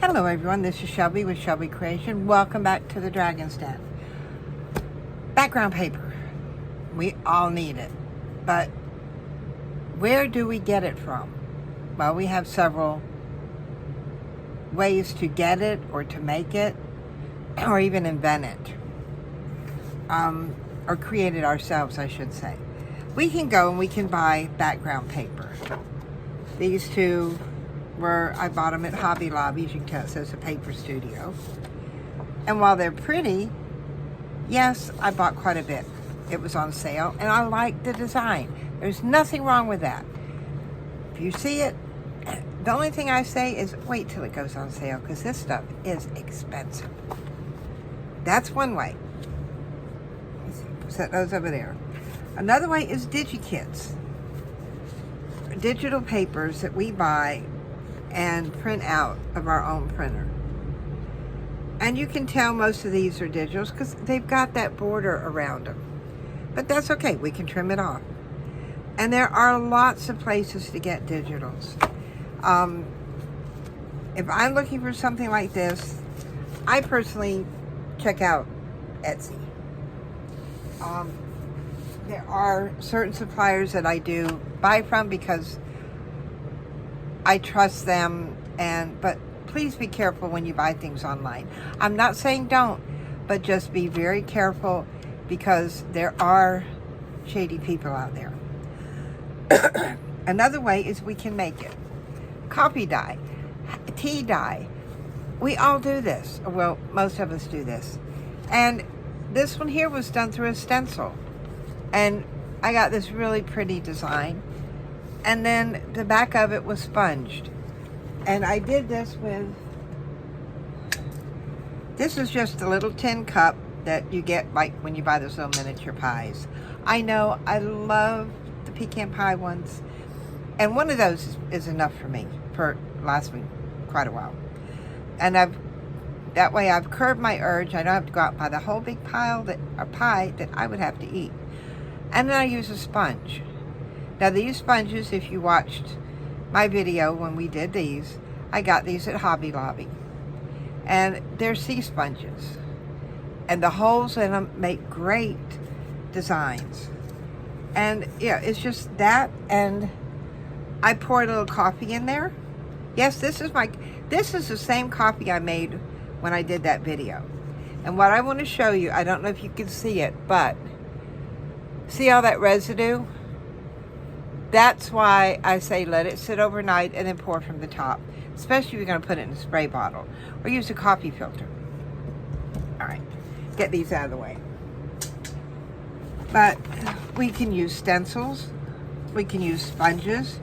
Hello everyone, this is Shelby with Shelby Creation. Welcome back to the Dragon's Den. Background paper. We all need it. But where do we get it from? Well, we have several ways to get it or to make it or even invent it. Or create it ourselves, I should say. We can go and we can buy background paper. These two I bought them at Hobby Lobby. As you can tell, it says a paper studio. And while they're pretty, yes, I bought quite a bit. It was on sale, and I like the design. There's nothing wrong with that. If you see it, the only thing I say is wait till it goes on sale, because this stuff is expensive. That's one way. Set those over there. Another way is DigiKits. Digital papers that we buy and print out of our own printer. And you can tell most of these are digitals because they've got that border around them. But that's okay, we can trim it off. And there are lots of places to get digitals. If I'm looking for something like this, I personally check out Etsy. There are certain suppliers that I do buy from because I trust them, but please be careful when you buy things online. I'm not saying don't, but just be very careful because there are shady people out there. Another way is we can make it. Coffee dye, tea dye. We all do this. Well, most of us do this. And this one here was done through a stencil. And I got this really pretty design. And then the back of it was sponged. And I did this with, this is just a little tin cup that you get like when you buy those little miniature pies. I know, I love the pecan pie ones. And one of those is enough for me, for last me quite a while. And that way I've curbed my urge. I don't have to go out and buy the whole big pie that I would have to eat. And then I use a sponge. Now these sponges, if you watched my video when we did these, I got these at Hobby Lobby. And they're sea sponges. And the holes in them make great designs. And yeah, it's just that, and I poured a little coffee in there. Yes, this is the same coffee I made when I did that video. And what I want to show you, I don't know if you can see it, but see all that residue? That's why I say let it sit overnight and then pour from the top, especially if you're going to put it in a spray bottle or use a coffee filter. All right, get these out of the way. But we can use stencils. We can use sponges.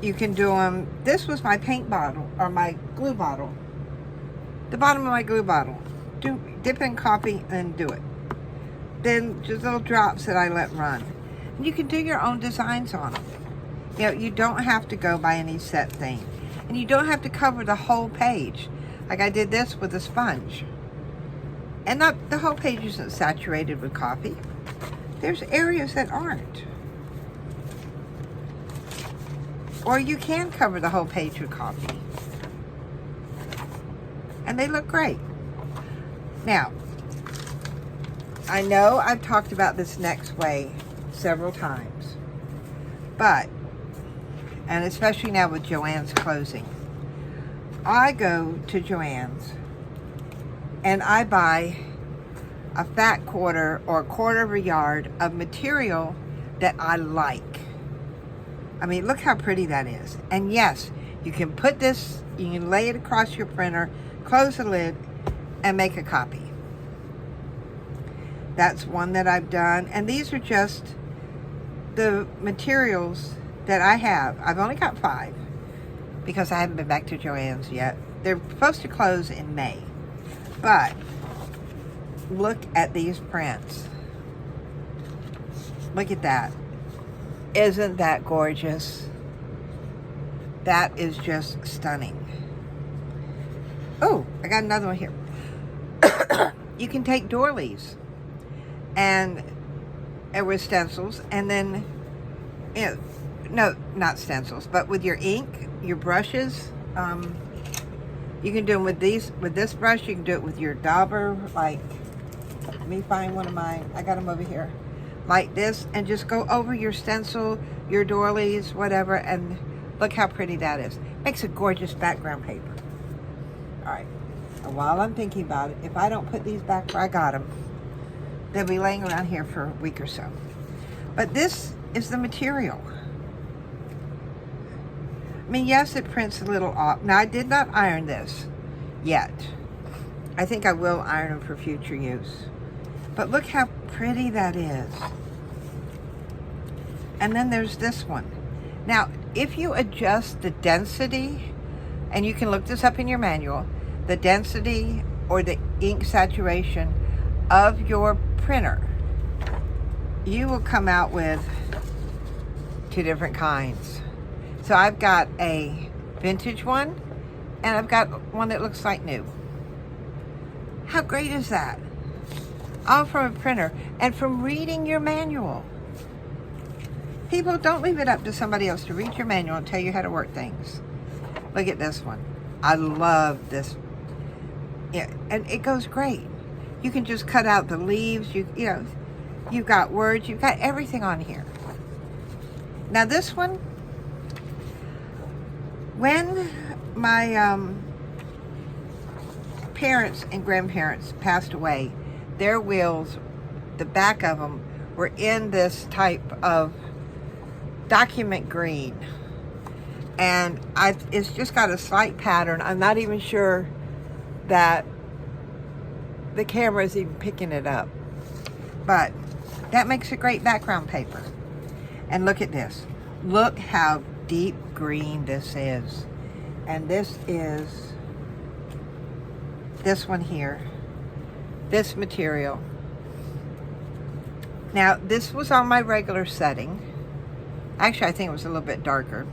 You can do them. This was my paint bottle, or my glue bottle. The bottom of my glue bottle. Dip in coffee and do it. Then just little drops that I let run. And you can do your own designs on them. You know, you don't have to go by any set thing. And you don't have to cover the whole page. Like I did this with a sponge. And the whole page isn't saturated with coffee. There's areas that aren't. Or you can cover the whole page with coffee. And they look great. Now, I know I've talked about this next way several times, but, and especially now with Joann's closing, I go to Joann's and I buy a fat quarter or a quarter of a yard of material that I like. I mean, look how pretty that is. And yes, you can put this, you can lay it across your printer, close the lid, and make a copy. That's one that I've done. And these are just the materials that I have. I've only got 5 because I haven't been back to Joann's yet. They're supposed to close in May. But look at these prints. Look at that. Isn't that gorgeous? That is just stunning. Oh, I got another one here. You can take doilies and with stencils, and then, you know, no, not stencils, but with your ink, your brushes, You can do them with this brush. You can do it with your dauber, like, let me find one of mine. I got them over here. Like this, and just go over your stencil, your doilies, whatever, and look how pretty that is. Makes a gorgeous background paper. All right, and while I'm thinking about it, if I don't put these back where I got them, they'll be laying around here for a week or so. But this is the material. I mean, yes, it prints a little off. Now, I did not iron this yet. I think I will iron them for future use. But look how pretty that is. And then there's this one. Now, if you adjust the density, and you can look this up in your manual, the density or the ink saturation of your printer, you will come out with two different kinds. So I've got a vintage one, and I've got one that looks like new. How great is that? All from a printer and from reading your manual. People, don't leave it up to somebody else to read your manual and tell you how to work things. Look at this one. I love this. Yeah, and it goes great. You can just cut out the leaves. You know, you've got words. You've got everything on here. Now this one, when my parents and grandparents passed away, their wheels, the back of them, were in this type of document green. And it's just got a slight pattern. I'm not even sure that the camera is even picking it up. But that makes a great background paper. And look at this. Look how deep green this is. And this is this one here. This material. Now, this was on my regular setting. Actually, I think it was a little bit darker.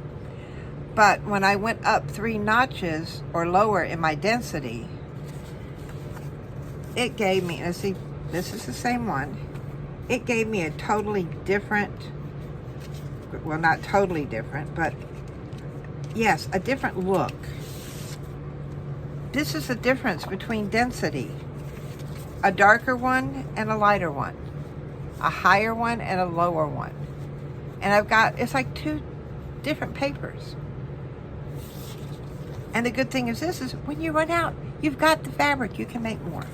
But when I went up 3 notches or lower in my density, it gave me, let's see, this is the same one. It gave me a totally different, well, not totally different, but yes, a different look. This is the difference between density. A darker one and a lighter one. A higher one and a lower one. And I've got, it's like 2 different papers. And the good thing is this, is when you run out, you've got the fabric, you can make more.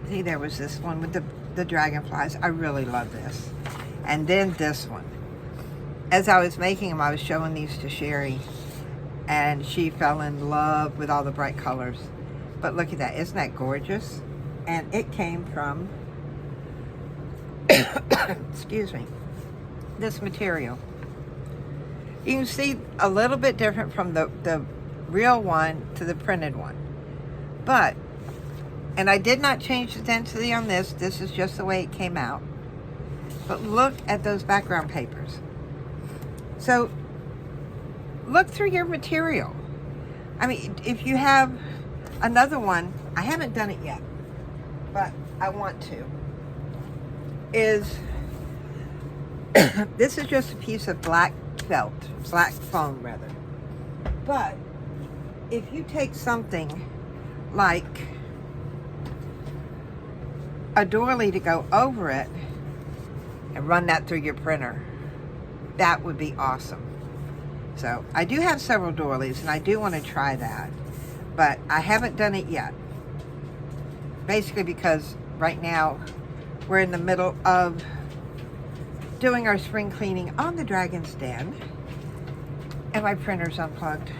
See, there was this one with the dragonflies. I really love this. And then this one. As I was making them, I was showing these to Sherry, and she fell in love with all the bright colors. But look at that, isn't that gorgeous? And it came from, excuse me, this material. You can see a little bit different from the real one to the printed one. But, and I did not change the density on this. This is just the way it came out. But look at those background papers. So, look through your material. I mean, if you have another one, I haven't done it yet, but I want to, is this is just a piece of black felt, black foam rather. But if you take something like a doily to go over it and run that through your printer, that would be awesome. So I do have several doilies and I do want to try that, but I haven't done it yet. Basically because right now we're in the middle of doing our spring cleaning on the Dragon's Den, and my printer's unplugged.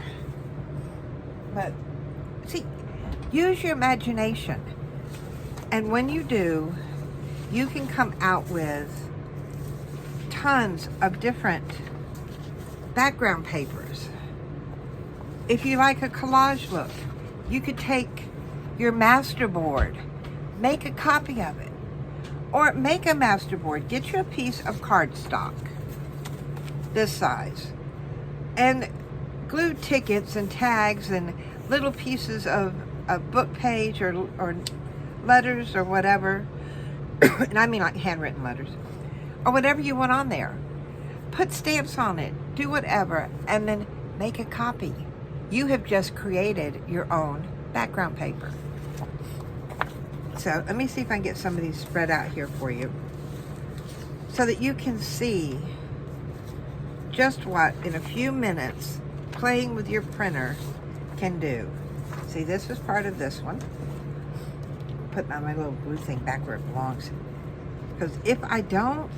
But see, use your imagination, and when you do, you can come out with tons of different background papers. If you like a collage look, you could take your masterboard, make a copy of it, or make a masterboard. Get you a piece of cardstock this size and glue tickets and tags and little pieces of a book page or letters or whatever. And I mean like handwritten letters or whatever you want on there. Put stamps on it, do whatever, and then make a copy. you have just created your own background paper. So let me see if I can get some of these spread out here for you so that you can see just what, in a few minutes, playing with your printer can do. See, this was part of this one. Put my little blue thing back where it belongs. Because if I don't,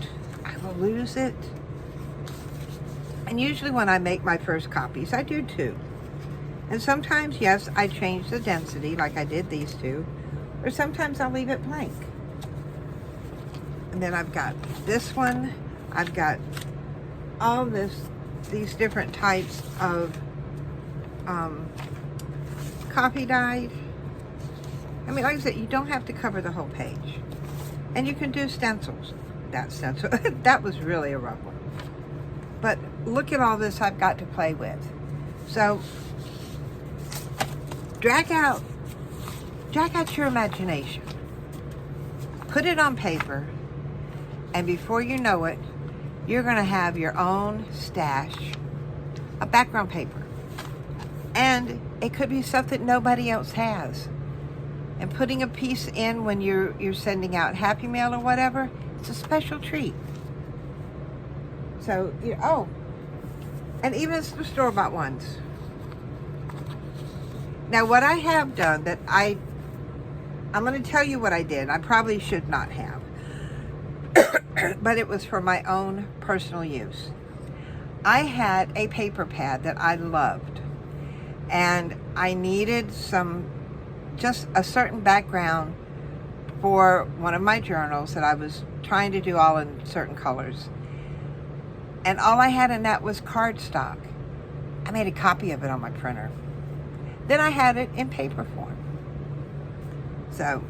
I will lose it. And usually when I make my first copies, I do too. And sometimes, yes, I change the density like I did these two. Or sometimes I'll leave it blank. And then I've got this one. I've got all these different types of copy dyed. I mean, like I said, you don't have to cover the whole page. And you can do stencils. That stencil, that was really a rough one. But look at all this I've got to play with. So, drag out your imagination. Put it on paper. And before you know it, you're going to have your own stash of background paper. And it could be stuff that nobody else has. And putting a piece in when you're sending out Happy Mail or whatever, it's a special treat. So, and even the store-bought ones. Now, what I have done that I'm going to tell you what I did. I probably should not have. But it was for my own personal use. I had a paper pad that I loved. And I needed just a certain background for one of my journals that I was trying to do all in certain colors. And all I had in that was cardstock. I made a copy of it on my printer. Then I had it in paper form. So,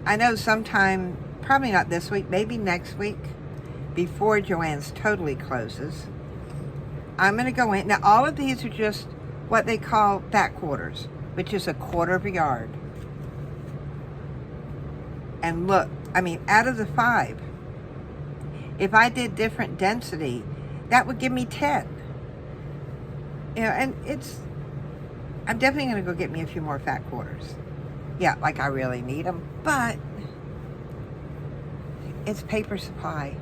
I know sometime, probably not this week, maybe next week, before Joann's totally closes, I'm going to go in. Now, all of these are just what they call back quarters, which is 1/4 yard. And look, I mean, out of the 5, if I did different density, that would give me 10. And I'm definitely going to go get me a few more fat quarters. Yeah, like I really need them, but it's paper supply.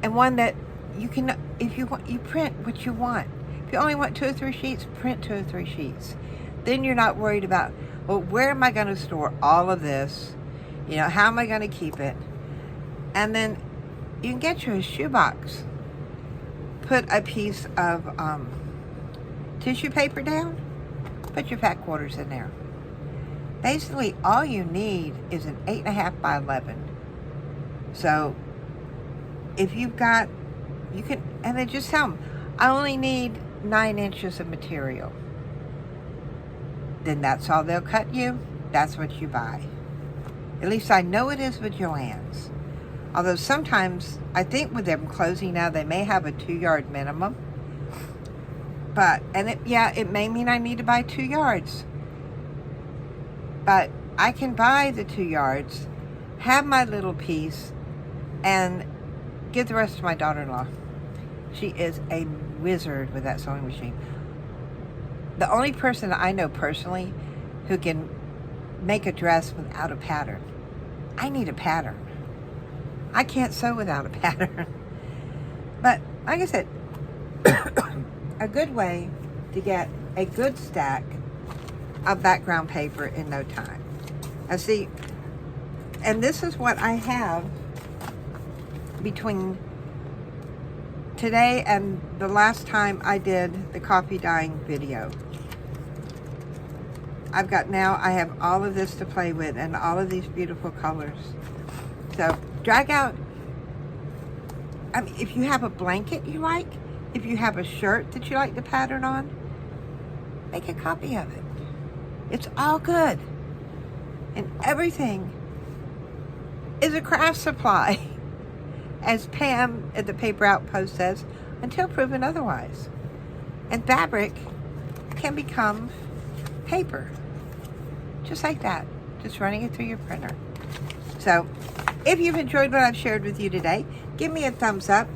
And one that you can, if you want, you print what you want. If you only want 2 or 3 sheets, print 2 or 3 sheets. Then you're not worried about, well, where am I going to store all of this? How am I going to keep it? And then you can get you a shoebox. Put a piece of tissue paper down. Put your fat quarters in there. Basically, all you need is an 8.5 by 11. So, if you've got, you can, and then just tell them, I only need 9 inches of material. Then that's all they'll cut you. That's what you buy. At least I know it is with Joann's. Although sometimes, I think with them closing now, they may have a 2-yard minimum. But, and it may mean I need to buy 2 yards. But I can buy the 2 yards, have my little piece, and give the rest to my daughter-in-law. She is a wizard with that sewing machine. The only person I know personally who can make a dress without a pattern. I need a pattern. I can't sew without a pattern. But, like I said, a good way to get a good stack of background paper in no time. Now see, and this is what I have between today and the last time I did the coffee dyeing video. I have all of this to play with and all of these beautiful colors. So drag out, I mean, if you have a blanket you like, if you have a shirt that you like the pattern on, make a copy of it. It's all good. And everything is a craft supply. As Pam at the Paper Outpost says, until proven otherwise. And fabric can become paper. Just like that. Just running it through your printer. So, if you've enjoyed what I've shared with you today, give me a thumbs up.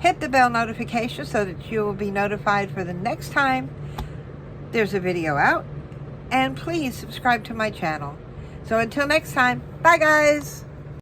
Hit the bell notification so that you will be notified for the next time there's a video out. And please subscribe to my channel. So until next time, bye guys!